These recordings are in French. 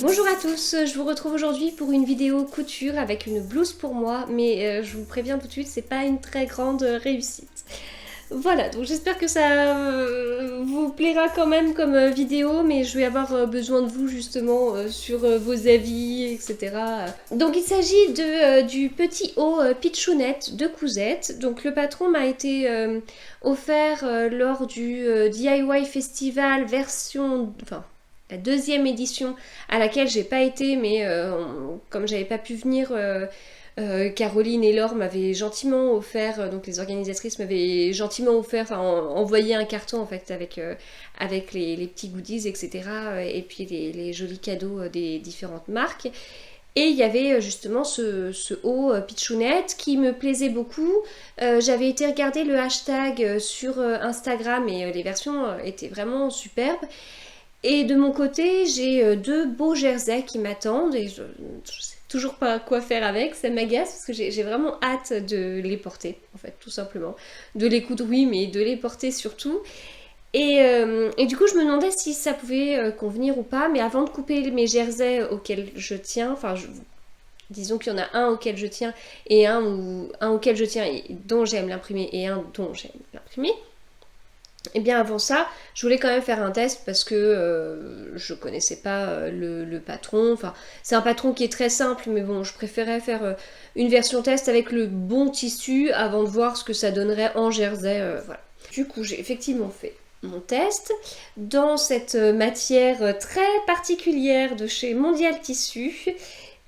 Bonjour à tous, je vous retrouve aujourd'hui pour une vidéo couture avec une blouse pour moi, mais je vous préviens tout de suite, c'est pas une très grande réussite. Voilà, donc j'espère que ça vous plaira quand même comme vidéo, mais je vais avoir besoin de vous justement sur vos avis, etc. Donc il s'agit du petit haut pitchounette de Cousette. Donc le patron m'a été offert lors du DIY Festival version... Enfin, la deuxième édition à laquelle j'ai pas été, mais comme j'avais pas pu venir... Caroline et Laure m'avaient gentiment offert, donc les organisatrices m'avaient gentiment offert, enfin envoyé un carton en fait avec les petits goodies, etc. Et puis les jolis cadeaux des différentes marques. Et il y avait justement ce haut pitchounette qui me plaisait beaucoup. J'avais été regarder le hashtag sur Instagram et les versions étaient vraiment superbes. Et de mon côté, j'ai deux beaux jerseys qui m'attendent et je sais toujours pas quoi faire avec, ça m'agace parce que j'ai vraiment hâte de les porter, en fait, tout simplement. De les coudre, oui, mais de les porter surtout. Et du coup, je me demandais si ça pouvait convenir ou pas, mais avant de couper mes jerseys auxquels je tiens, enfin, disons qu'il y en a un auquel je tiens et un auquel je tiens et dont j'aime l'imprimer et un dont j'aime l'imprimer. Et bien avant ça, je voulais quand même faire un test parce que je connaissais pas le patron. Enfin, c'est un patron qui est très simple, mais bon, je préférais faire une version test avec le bon tissu avant de voir ce que ça donnerait en jersey. Voilà. Du coup, j'ai effectivement fait mon test dans cette matière très particulière de chez Mondial Tissu.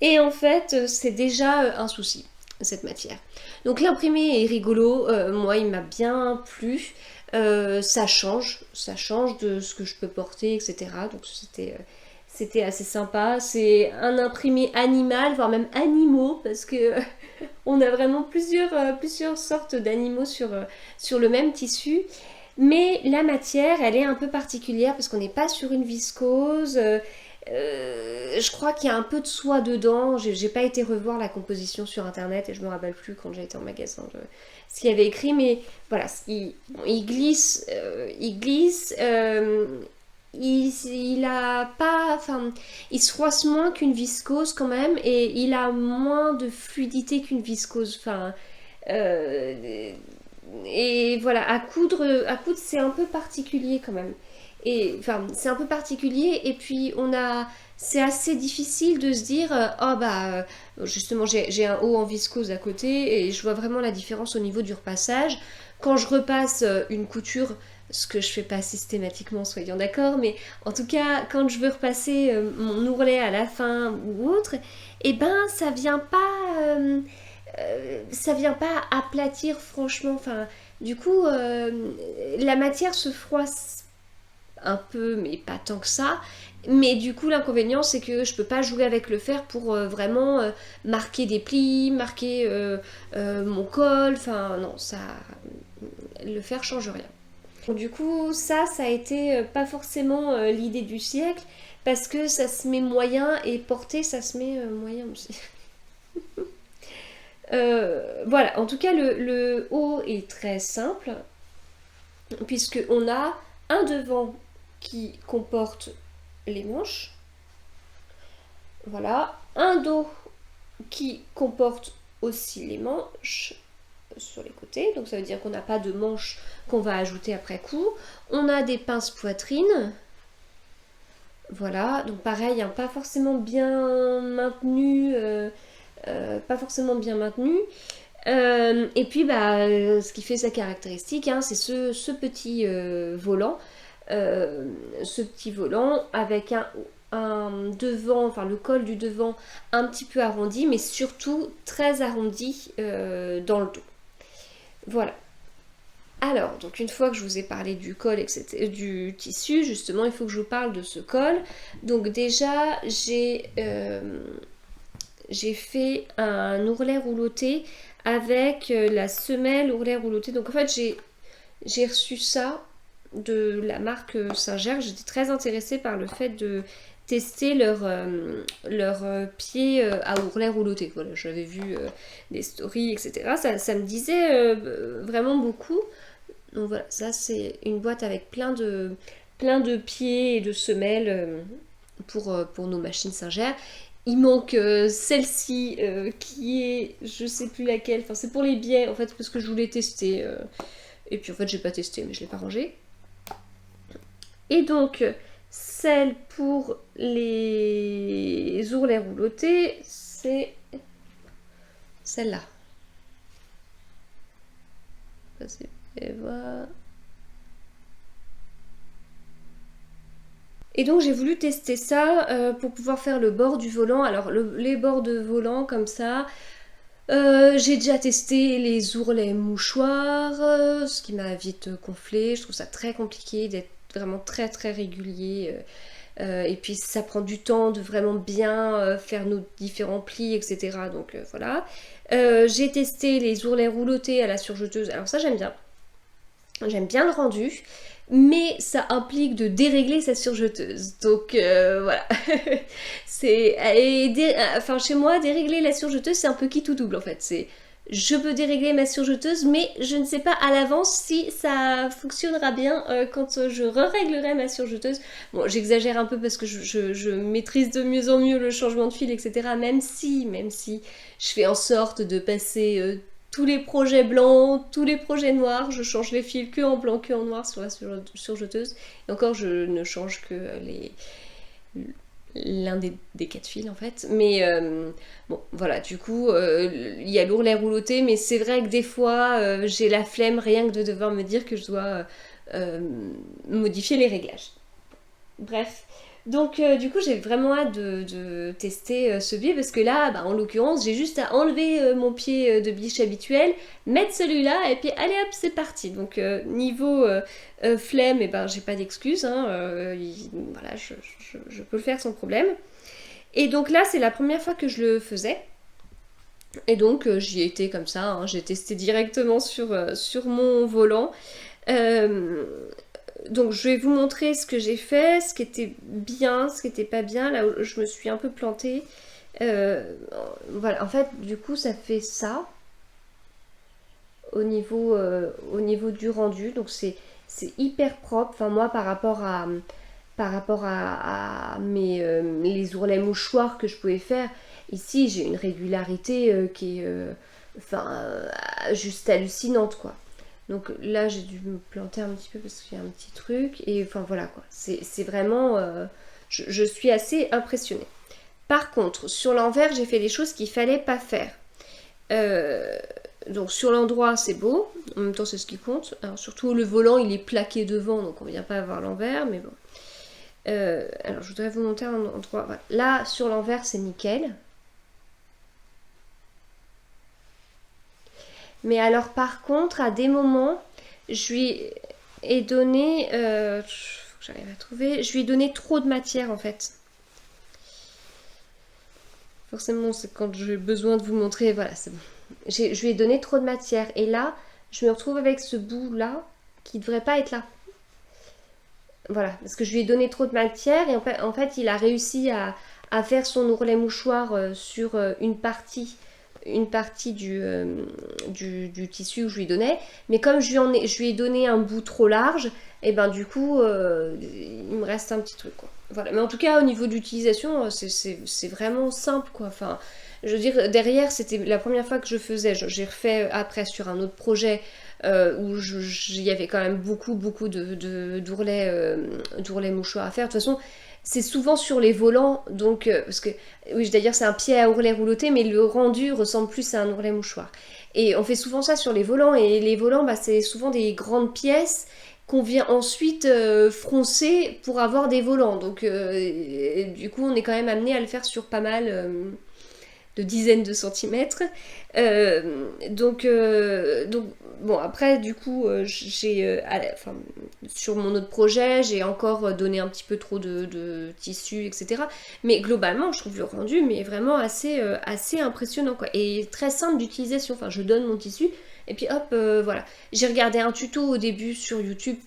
Et en fait, c'est déjà un souci, cette matière. Donc l'imprimé est rigolo, moi il m'a bien plu. Ça change de ce que je peux porter, etc. Donc c'était assez sympa. C'est un imprimé animal, voire même animaux, parce que on a vraiment plusieurs sortes d'animaux sur le même tissu. Mais la matière, elle est un peu particulière parce qu'on n'est pas sur une viscose. Je crois qu'il y a un peu de soie dedans. J'ai pas été revoir la composition sur internet et je me rappelle plus quand j'ai été en magasin ce qu'il y avait écrit, mais voilà, il glisse, il a pas, enfin, il se froisse moins qu'une viscose quand même et il a moins de fluidité qu'une viscose. Enfin, et voilà, à coudre c'est un peu particulier quand même. Et enfin, c'est un peu particulier et puis c'est assez difficile de se dire oh bah justement j'ai un haut en viscose à côté et je vois vraiment la différence au niveau du repassage. Quand je repasse une couture, ce que je fais pas systématiquement, soyons d'accord, mais en tout cas quand je veux repasser mon ourlet à la fin ou autre, et ben ça vient pas aplatir franchement. Enfin, du coup, la matière se froisse un peu, mais pas tant que ça. Mais du coup, l'inconvénient, c'est que je peux pas jouer avec le fer pour vraiment marquer des plis, marquer mon col. Enfin, non, ça, le fer change rien. Du coup, ça a été pas forcément l'idée du siècle, parce que ça se met moyen et porter, ça se met moyen aussi. Voilà, en tout cas, le haut est très simple, puisqu'on a un devant qui comporte les manches, voilà, un dos qui comporte aussi les manches sur les côtés, donc ça veut dire qu'on n'a pas de manches qu'on va ajouter après coup. On a des pinces poitrine, voilà, donc pareil, hein, pas forcément bien maintenu, pas forcément bien maintenu. Et puis ce qui fait sa caractéristique, hein, c'est ce petit volant, avec un devant, enfin le col du devant un petit peu arrondi, mais surtout très arrondi dans le dos. Voilà. Alors, donc une fois que je vous ai parlé du col, etc., du tissu, justement, il faut que je vous parle de ce col. Donc déjà, j'ai fait un ourlet rouloté avec la semelle ourlet rouloté. Donc en fait, j'ai reçu ça de la marque Singer. J'étais très intéressée par le fait de tester leur pied à ourlet rouloté. Voilà, j'avais vu des stories, etc. Ça me disait vraiment beaucoup. Donc voilà, ça c'est une boîte avec plein de pieds et de semelles pour nos machines singères. Il manque celle-ci qui est, je sais plus laquelle, enfin c'est pour les biais en fait parce que je voulais tester et puis en fait j'ai pas testé mais je l'ai pas rangée. Et donc celle pour les ourlets roulotés c'est celle-là. Et voilà. Et donc j'ai voulu tester ça pour pouvoir faire le bord du volant. Alors les bords de volant comme ça, j'ai déjà testé les ourlets mouchoirs, ce qui m'a vite gonflé. Je trouve ça très compliqué d'être vraiment très très régulier. Et puis ça prend du temps de vraiment bien faire nos différents plis, etc. Donc voilà. J'ai testé les ourlets roulotés à la surjeteuse. Alors ça j'aime bien. J'aime bien le rendu. Mais ça implique de dérégler sa surjeteuse. Donc voilà. Enfin, chez moi, dérégler la surjeteuse, c'est un peu qui tout double en fait. Je peux dérégler ma surjeteuse, mais je ne sais pas à l'avance si ça fonctionnera bien quand je réglerai ma surjeteuse. Bon, j'exagère un peu parce que je maîtrise de mieux en mieux le changement de fil, etc. Même si je fais en sorte de passer tous les projets blancs, tous les projets noirs, je change les fils que en blanc, que en noir sur la surjeteuse. Et encore, je ne change que l'un des 4 fils en fait. Mais bon, voilà, du coup, il y a l'ourlet rouloté, mais c'est vrai que des fois, j'ai la flemme rien que de devoir me dire que je dois modifier les réglages. Bref. Donc du coup j'ai vraiment hâte de tester ce biais parce que là en l'occurrence j'ai juste à enlever mon pied de biche habituel, mettre celui-là et puis allez hop c'est parti. Donc niveau flemme j'ai pas d'excuses, hein, voilà je peux le faire sans problème. Et donc là c'est la première fois que je le faisais. Et donc j'y ai été comme ça, hein, j'ai testé directement sur mon volant. Donc je vais vous montrer ce que j'ai fait, ce qui était bien, ce qui était pas bien, là où je me suis un peu plantée. Voilà, en fait du coup ça fait ça au niveau du rendu, donc c'est hyper propre. Enfin moi par rapport à les ourlets mouchoirs que je pouvais faire, ici j'ai une régularité qui est juste hallucinante quoi. Donc là j'ai dû me planter un petit peu parce qu'il y a un petit truc et enfin voilà quoi, c'est vraiment je suis assez impressionnée. Par contre sur l'envers j'ai fait des choses qu'il fallait pas faire. Donc sur l'endroit c'est beau, en même temps c'est ce qui compte. Alors surtout le volant il est plaqué devant donc on vient pas avoir l'envers mais bon. Alors je voudrais vous montrer un endroit, voilà. Là sur l'envers c'est nickel. Mais alors par contre, à des moments, je lui ai donné... faut que j'arrive à trouver. Je lui ai donné trop de matière en fait. Forcément, c'est quand j'ai besoin de vous montrer. Voilà, c'est bon. Je lui ai donné trop de matière. Et là, je me retrouve avec ce bout-là qui ne devrait pas être là. Voilà, parce que je lui ai donné trop de matière. Et en fait il a réussi à faire son ourlet mouchoir sur une partie du tissu que je lui donnais, mais comme je lui ai donné un bout trop large, et du coup il me reste un petit truc quoi. Voilà, mais en tout cas au niveau d'utilisation c'est vraiment simple quoi. Enfin je veux dire derrière c'était la première fois que je faisais, j'ai refait après sur un autre projet où il y avait quand même beaucoup d'ourlets mouchoirs à faire. De toute façon c'est souvent sur les volants, donc parce que oui d'ailleurs c'est un pied à ourlet rouloté, mais le rendu ressemble plus à un ourlet mouchoir. Et on fait souvent ça sur les volants, et les volants c'est souvent des grandes pièces qu'on vient ensuite froncer pour avoir des volants. Donc du coup on est quand même amené à le faire sur pas mal de dizaines de centimètres. Donc bon après du coup sur mon autre projet j'ai encore donné un petit peu trop de tissu etc. Mais globalement je trouve le rendu mais vraiment assez impressionnant quoi, et très simple d'utilisation. Enfin je donne mon tissu et puis hop voilà. J'ai regardé un tuto au début sur YouTube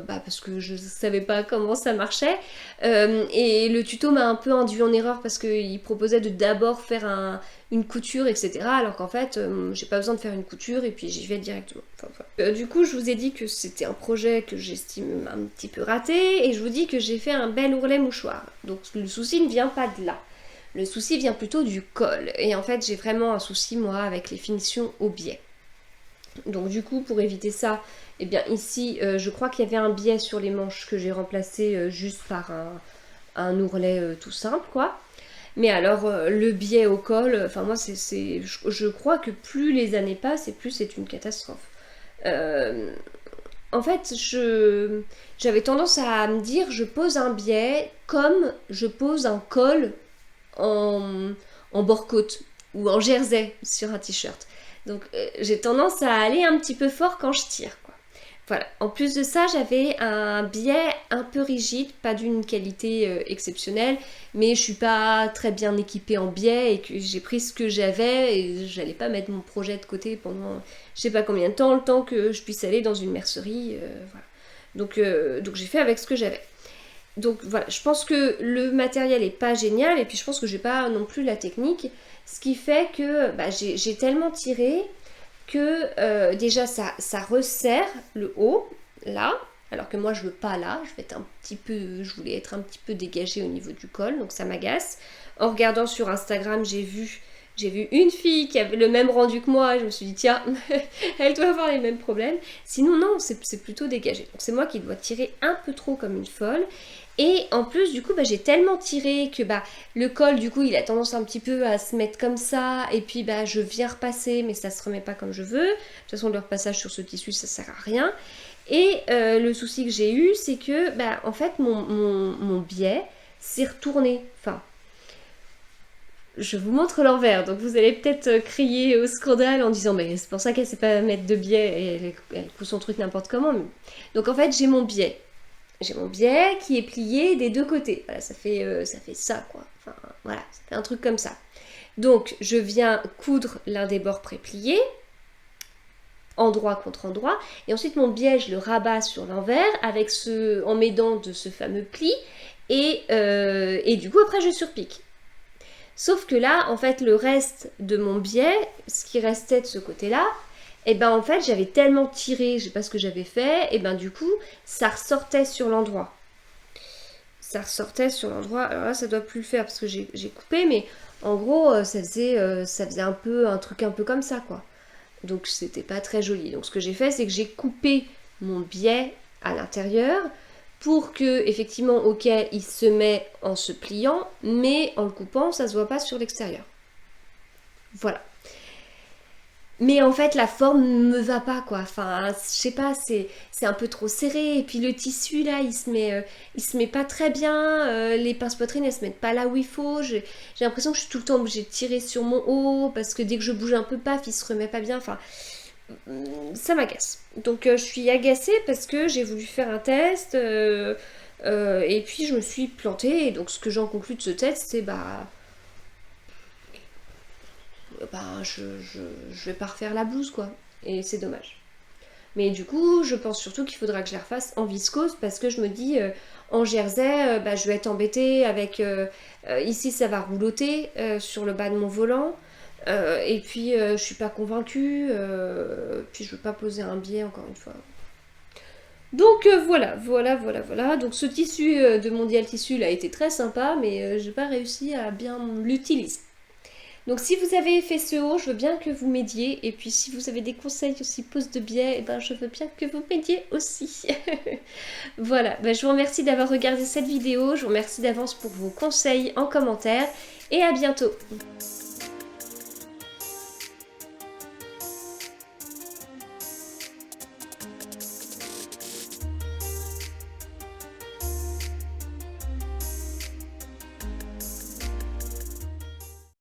parce que je savais pas comment ça marchait et le tuto m'a un peu induit en erreur parce qu'il proposait de d'abord faire une couture, etc. Alors qu'en fait, j'ai pas besoin de faire une couture et puis j'y vais directement. Enfin, voilà. Du coup, je vous ai dit que c'était un projet que j'estime un petit peu raté et je vous dis que j'ai fait un bel ourlet mouchoir. Donc le souci ne vient pas de là. Le souci vient plutôt du col. Et en fait, j'ai vraiment un souci, moi, avec les finitions au biais. Donc du coup, pour éviter ça, eh bien ici, je crois qu'il y avait un biais sur les manches que j'ai remplacé juste par un ourlet tout simple, quoi. Mais alors, le biais au col, enfin moi, je crois que plus les années passent et plus c'est une catastrophe. En fait, j'avais tendance à me dire, je pose un biais comme je pose un col en bord-côte ou en jersey sur un t-shirt. Donc j'ai tendance à aller un petit peu fort quand je tire, quoi. Voilà. En plus de ça, j'avais un biais un peu rigide, pas d'une qualité exceptionnelle, mais je suis pas très bien équipée en biais et que j'ai pris ce que j'avais et j'allais pas mettre mon projet de côté pendant je sais pas combien de temps, le temps que je puisse aller dans une mercerie, voilà. Donc j'ai fait avec ce que j'avais. Donc voilà, je pense que le matériel est pas génial et puis je pense que j'ai pas non plus la technique, ce qui fait que bah, j'ai tellement tiré que déjà ça resserre le haut là, alors que moi je veux pas là, je voulais être un petit peu dégagée au niveau du col, donc ça m'agace. En regardant sur Instagram, j'ai vu une fille qui avait le même rendu que moi, et je me suis dit tiens, elle doit avoir les mêmes problèmes. Sinon non, c'est plutôt dégagé. Donc c'est moi qui dois tirer un peu trop comme une folle. Et en plus du coup bah, j'ai tellement tiré que bah, le col du coup il a tendance un petit peu à se mettre comme ça. Et puis bah, je viens repasser mais ça se remet pas comme je veux. De toute façon le repassage sur ce tissu ça sert à rien. Et le souci que j'ai eu c'est que bah, en fait mon biais s'est retourné. Enfin je vous montre l'envers, donc vous allez peut-être crier au scandale en disant mais c'est pour ça qu'elle sait pas mettre de biais et elle coud son truc n'importe comment. Donc en fait j'ai mon biais. J'ai mon biais qui est plié des deux côtés. Voilà, ça fait ça, quoi. Enfin, voilà, ça fait un truc comme ça. Donc, je viens coudre l'un des bords pré-pliés, endroit contre endroit, et ensuite mon biais, je le rabats sur l'envers en m'aidant de ce fameux pli, et du coup, après, je surpique. Sauf que là, en fait, le reste de mon biais, ce qui restait de ce côté-là, et ben en fait j'avais tellement tiré, je sais pas ce que j'avais fait, et ben du coup ça ressortait sur l'endroit. Ça ressortait sur l'endroit, alors là ça doit plus le faire parce que j'ai coupé, mais en gros ça faisait un peu un truc un peu comme ça quoi. Donc c'était pas très joli. Donc ce que j'ai fait c'est que j'ai coupé mon biais à l'intérieur pour que effectivement ok il se met en se pliant, mais en le coupant ça se voit pas sur l'extérieur. Voilà. Mais en fait, la forme ne me va pas, quoi. Enfin, je sais pas, c'est un peu trop serré. Et puis le tissu, là, il se met pas très bien. Les pinces poitrines, elles se mettent pas là où il faut. J'ai l'impression que je suis tout le temps obligée de tirer sur mon haut. Parce que dès que je bouge un peu, paf, il se remet pas bien. Enfin, ça m'agace. Donc, je suis agacée parce que j'ai voulu faire un test. Et puis, je me suis plantée. Et donc, ce que j'en conclus de ce test, c'est je vais pas refaire la blouse quoi, et c'est dommage. Mais du coup, je pense surtout qu'il faudra que je la refasse en viscose parce que je me dis en jersey, je vais être embêtée avec ici ça va roulotter sur le bas de mon volant. Et puis je suis pas convaincue, puis je veux pas poser un biais encore une fois. Donc voilà. Donc ce tissu de Mondial Tissu a été très sympa, mais j'ai pas réussi à bien l'utiliser. Donc si vous avez fait ce haut, je veux bien que vous m'aidiez. Et puis si vous avez des conseils aussi pose de biais, je veux bien que vous m'aidiez aussi. Voilà, je vous remercie d'avoir regardé cette vidéo. Je vous remercie d'avance pour vos conseils en commentaire. Et à bientôt.